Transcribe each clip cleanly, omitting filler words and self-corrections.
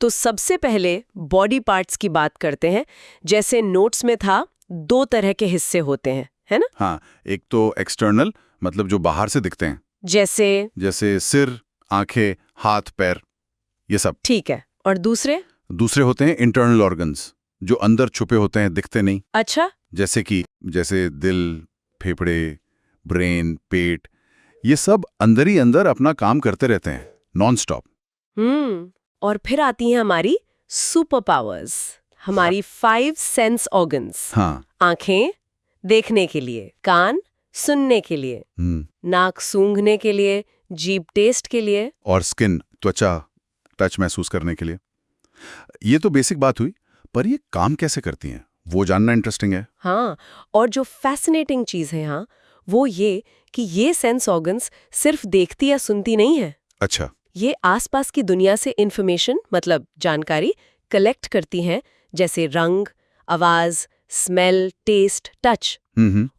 तो सबसे पहले बॉडी पार्ट्स की बात करते हैं। जैसे नोट्स में था, 2 तरह के हिस्से होते हैं, है ना? हाँ, एक तो एक्सटर्नल, मतलब जो बाहर से दिखते हैं, जैसे सिर, आंखें, हाथ, पैर, ये सब। ठीक है। और दूसरे? दूसरे होते हैं इंटरनल ऑर्गन्स, जो अंदर छुपे होते हैं, दिखते नहीं। अच्छा। जैसे दिल, फेफड़े, ब्रेन, पेट, ये सब अंदर ही अंदर अपना काम करते रहते हैं, नॉन स्टॉप। और फिर आती हैं हमारी सुपर पावर्स, हमारी 5 सेंस ऑर्गन्स। हाँ। आंखें देखने के लिए, कान सुनने के लिए, नाक सूंघने के लिए, जीभ टेस्ट के लिए, और स्किन, त्वचा, टच महसूस करने के लिए। ये तो बेसिक बात हुई, पर ये काम कैसे करती हैं, वो जानना इंटरेस्टिंग है। हाँ। और जो फैसिनेटिंग चीज है यहाँ, वो ये कि ये सेंस ऑर्गन्स सिर्फ देखती या सुनती नहीं है। अच्छा। ये आसपास की दुनिया से इंफॉर्मेशन, मतलब जानकारी, कलेक्ट करती हैं, जैसे रंग, आवाज, स्मेल, टेस्ट, टच।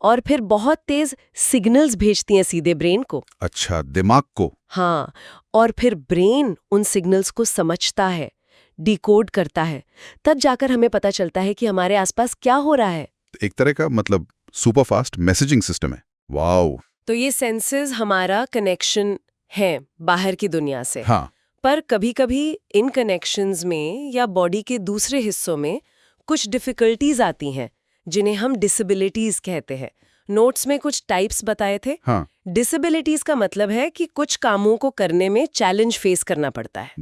और फिर बहुत तेज सिग्नल्स भेजती हैं सीधे ब्रेन को। अच्छा, दिमाग को। हाँ। और फिर ब्रेन उन सिग्नल्स को समझता है, डिकोड करता है। तब जाकर हमें पता चलता है कि हमारे आसपास क्या हो रहा है। एक तरह का मतलब सुपर फास्ट मैसेजिंग सिस्टम है। वाओ। तो ये सेंसेस हमारा कनेक्शन है बाहर की दुनिया से। हाँ। पर कभी-कभी इन कनेक्शंस में या बॉडी के दूसरे हिस्सों में कुछ डिफिकल्टीज आती हैं, जिन्हें हम डिसेबिलिटीज कहते हैं। नोट्स में कुछ टाइप्स बताए थे। हाँ। डिसेबिलिटीज का मतलब है कि कुछ कामों को करने में चैलेंज फेस करना पड़ता है।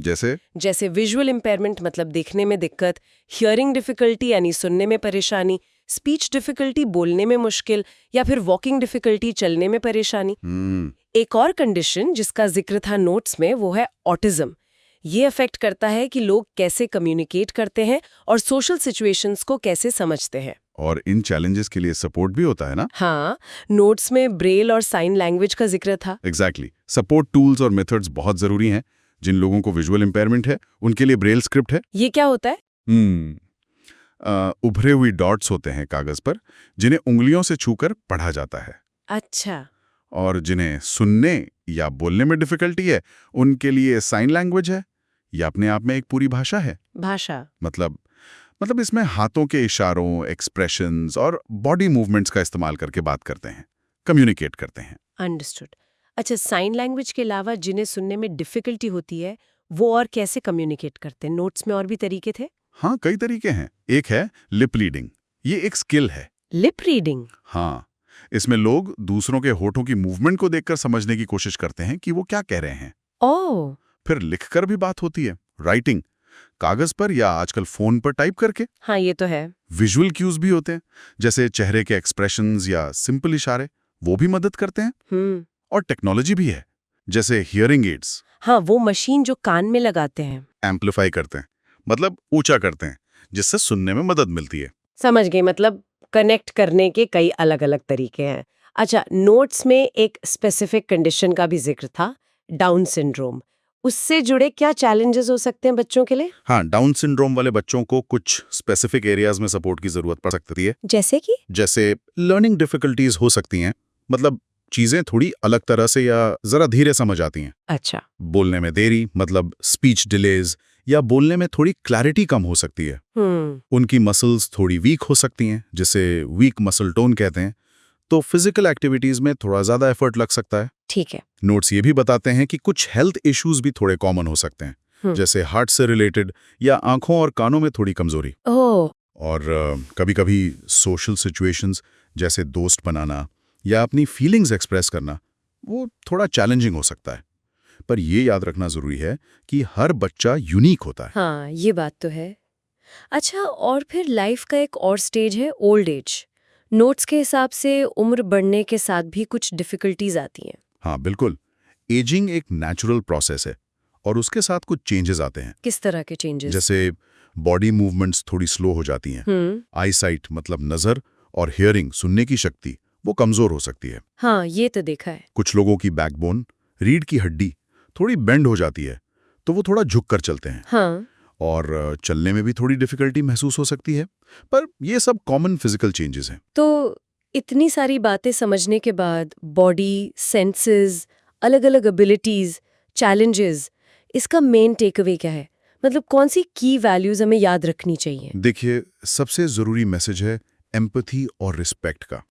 जैसे विजुअल इम्पेयरमेंट, मतलब देखने में दिक्कत, हियरिंग डिफिकल्टी यानी सुनने में परेशानी, स्पीच डिफिकल्टी बोलने में मुश्किल, या फिर वॉकिंग डिफिकल्टी चलने में परेशानी। एक और कंडीशन जिसका जिक्र था नोट्स में, वो है ऑटिज्म। ये अफेक्ट करता है कि लोग कैसे कम्युनिकेट करते हैं और सोशल सिचुएशंस को कैसे समझते हैं। और इन चैलेंजेस के लिए सपोर्ट भी होता है ना? हाँ, नोट्स में ब्रेल और साइन लैंग्वेज का जिक्र था। एग्जैक्टली। सपोर्ट टूल्स और मेथड्स बहुत जरूरी हैं। जिन लोगों को विजुअल इम्पेयरमेंट है, उनके लिए ब्रेल स्क्रिप्ट है। ये क्या होता है? उभरे हुई डॉट्स होते हैं कागज पर, जिन्हें उंगलियों से छूकर पढ़ा जाता है। अच्छा। और जिन्हें सुनने या बोलने में डिफिकल्टी है, उनके लिए साइन लैंग्वेज है। यह अपने आप में एक पूरी भाषा है। भाषा मतलब इसमें हाथों के इशारों, एक्सप्रेशंस और बॉडी मूवमेंट्स का इस्तेमाल करके बात करते हैं, कम्युनिकेट करते हैं। अंडरस्टूड। अच्छा, साइन लैंग्वेज के अलावा जिन्हें सुनने में डिफिकल्टी होती है, वो और कैसे कम्युनिकेट करते हैं? नोट्स में और भी तरीके थे? हाँ, कई तरीके हैं। एक है लिप रीडिंग। ये एक स्किल है। Lip reading? हाँ, इसमें लोग दूसरों के होठों की मूवमेंट को देखकर समझने की कोशिश करते हैं कि वो क्या कह रहे हैं। ओह। फिर लिखकर भी बात होती है, राइटिंग, कागज पर या आजकल फोन पर टाइप करके। हाँ, ये तो है। विजुअल क्यूज भी होते हैं, जैसे चेहरे के एक्सप्रेशंस या सिंपल इशारे, वो भी मदद करते हैं। और टेक्नोलॉजी भी है, जैसे हियरिंग एड्स। हाँ, वो मशीन जो कान में लगाते हैं। एम्पलीफाई करते हैं, मतलब ऊंचा करते हैं, जिससे सुनने में मदद मिलती है। समझ गई, मतलब कनेक्ट करने के कई अलग अलग तरीके हैं। अच्छा, नोट्स में एक स्पेसिफिक कंडीशन का भी जिक्र था, डाउन सिंड्रोम। उससे जुड़े क्या चैलेंजेस हो सकते हैं बच्चों के लिए? हाँ, डाउन सिंड्रोम वाले बच्चों को कुछ स्पेसिफिक एरियाज में सपोर्ट की जरूरत पड़ सकती है। जैसे लर्निंग डिफिकल्टीज हो सकती हैं, मतलब चीजें थोड़ी अलग तरह से या जरा धीरे समझ आती हैं। अच्छा। बोलने में देरी, मतलब स्पीच डिलेज, या बोलने में थोड़ी क्लैरिटी कम हो सकती है। उनकी मसल्स थोड़ी वीक हो सकती हैं, जिसे वीक मसल टोन कहते हैं। तो फिजिकल एक्टिविटीज में थोड़ा ज्यादा एफर्ट लग सकता है। ठीक है। नोट्स ये भी बताते हैं कि कुछ हेल्थ इश्यूज भी थोड़े कॉमन हो सकते हैं, जैसे हार्ट से रिलेटेड या आंखों और कानों में थोड़ी कमजोरी। और कभी-कभी सोशल सिचुएशंस, जैसे दोस्त बनाना या अपनी फीलिंग्स एक्सप्रेस करना, वो थोड़ा चैलेंजिंग हो सकता है। पर ये याद रखना जरूरी है कि हर बच्चा यूनिक होता है। हाँ, ये बात तो है। अच्छा, और फिर लाइफ का एक और स्टेज है, ओल्ड एज। नोट्स के हिसाब से उम्र बढ़ने के साथ भी कुछ डिफिकल्टीज आती हैं। हाँ, बिल्कुल। एजिंग एक नेचुरल प्रोसेस है और उसके साथ कुछ चेंजेस आते हैं। किस तरह के चेंजेस? जैसे बॉडी मूवमेंट्स थोड़ी स्लो हो जाती हैं। आई साइट, मतलब नजर, और हियरिंग, सुनने की शक्ति, वो कमजोर हो सकती है। हाँ, ये तो देखा है। कुछ लोगों की बैकबोन, रीढ़ की हड्डी थोड़ी बेंड हो जाती है, तो वो थोड़ा झुक कर चलते हैं। हाँ। और चलने में भी थोड़ी डिफिकल्टी महसूस हो सकती है। पर ये सब कॉमन फिजिकल चेंजेस हैं। तो इतनी सारी बातें समझने के बाद बॉडी, सेंसेस, अलग-अलग एबिलिटीज, चैलेंजेस, इसका मेन टेकअवे क्या है? मतलब कौन सी की वैल्यूज हमें याद रखनी चाहिए? देखिए, सबसे जरूरी मैसेज है एम्पैथी और रिस्पेक्ट का।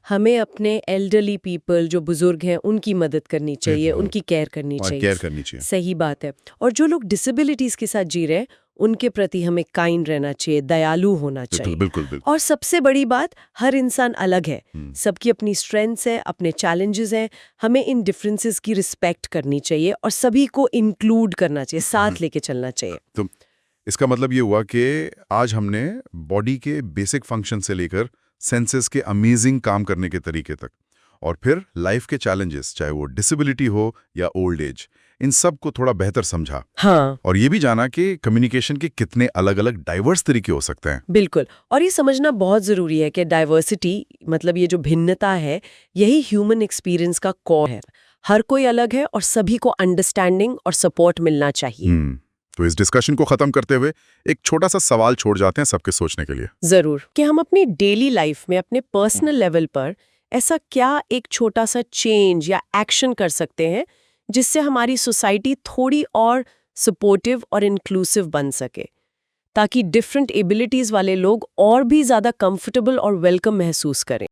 हमें अपने एल्डरली पीपल जो बुजुर्ग हैं उनकी मदद करनी चाहिए, उनकी केयर करनी और चाहिए। केयर करनी चाहिए। सही बात है। और जो लोग डिसेबिलिटीज के साथ जी रहे हैं उनके प्रति हमें काइंड रहना चाहिए, दयालु होना चाहिए। बिल्कुल बिल्कुल। और सबसे बड़ी बात, हर इंसान अलग है, सबकी अपनी स्ट्रेंथ्स है, अपने चैलेंजेस हैं। हमें इन डिफरेंसेस की रिस्पेक्ट करनी चाहिए और सभी को इंक्लूड करना चाहिए, साथ लेके चलना चाहिए। तो इसका मतलब ये हुआ कि आज हमने बॉडी के बेसिक फंक्शन से लेकर सेंसेस के अमेजिंग काम करने के तरीके तक, और फिर लाइफ के चैलेंजेस, चाहे वो डिसेबिलिटी हो या ओल्ड एज, इन सब को थोड़ा बेहतर समझा। हाँ, और ये भी जाना कि कम्युनिकेशन के कितने अलग अलग डाइवर्स तरीके हो सकते हैं। बिल्कुल। और ये समझना बहुत जरूरी है कि डाइवर्सिटी, मतलब ये जो भिन्नता है, यही ह्यूमन एक्सपीरियंस का कोर है। हर कोई अलग है और सभी को अंडरस्टैंडिंग और सपोर्ट मिलना चाहिए। तो इस डिस्कशन को खत्म करते हुए एक छोटा सा सवाल छोड़ जाते हैं सबके सोचने के लिए। जरूर, कि हम अपनी डेली लाइफ में अपने पर्सनल लेवल पर ऐसा क्या एक छोटा सा चेंज या एक्शन कर सकते हैं जिससे हमारी सोसाइटी थोड़ी और सपोर्टिव और इंक्लूसिव बन सके, ताकि डिफरेंट एबिलिटीज वाले लोग और भी ज्यादा कंफर्टेबल और वेलकम महसूस करें।